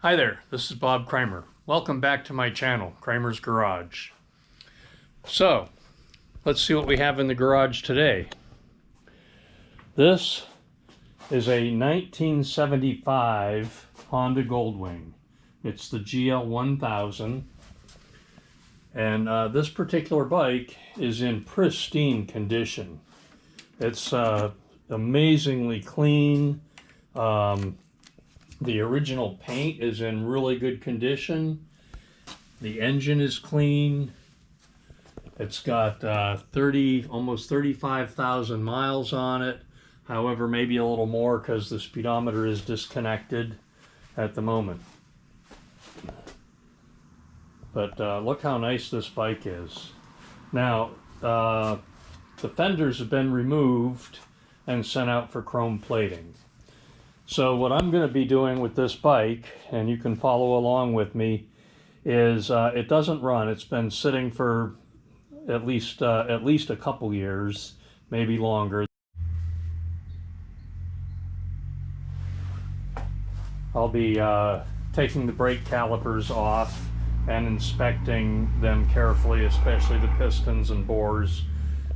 Hi there, this is Bob Kramer. Welcome back to my channel, Kramer's Garage. So, let's see what we have in the garage today. This is a 1975 Honda Goldwing. It's the GL1000. And this particular bike is in pristine condition. It's amazingly clean. The original paint is in really good condition. The engine is clean. It's got almost 35,000 miles on it. However, maybe a little more because the speedometer is disconnected at the moment. But look how nice this bike is. Now, the fenders have been removed and sent out for chrome plating. So what I'm going to be doing with this bike, and you can follow along with me, is it doesn't run. It's been sitting for at least a couple years, maybe longer. I'll be taking the brake calipers off and inspecting them carefully, especially the pistons and bores,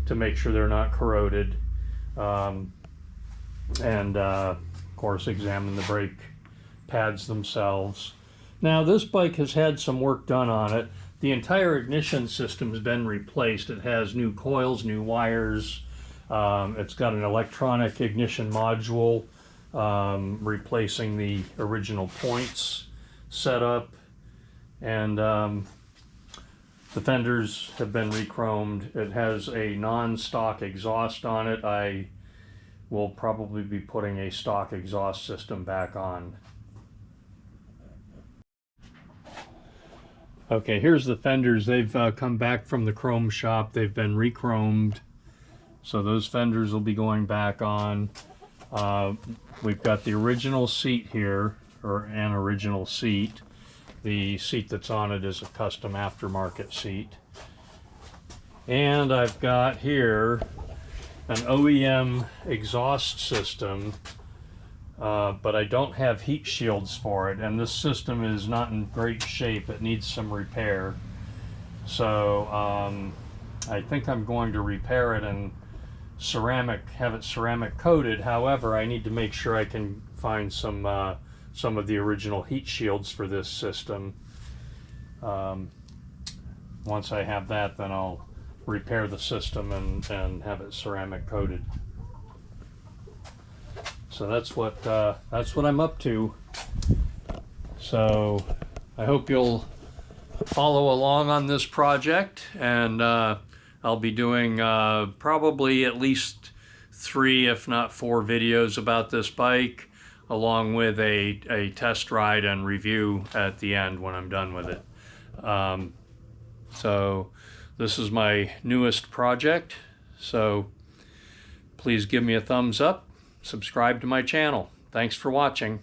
to make sure they're not corroded. Of course, examine the brake pads themselves. Now, this bike has had some work done on it. The entire ignition system has been replaced. It has new coils, new wires. It's got an electronic ignition module, replacing the original points setup. And the fenders have been re-chromed. It has a non-stock exhaust on it. I will probably be putting a stock exhaust system back on. Okay, here's the fenders. They've come back from the chrome shop. They've been re-chromed. So those fenders will be going back on. We've got the original seat here, or an original seat. The seat that's on it is a custom aftermarket seat. And I've got here an OEM exhaust system, but I don't have heat shields for it, and this system is not in great shape. It needs some repair. So I think I'm going to repair it and have it ceramic coated. However, I need to make sure I can find some of the original heat shields for this system. Once I have that, then I'll repair the system and have it ceramic coated. So that's what I'm up to. So I hope you'll follow along on this project, and I'll be doing probably at least 3, if not 4 videos about this bike, along with a test ride and review at the end when I'm done with it. So this is my newest project, so please give me a thumbs up, subscribe to my channel. Thanks for watching.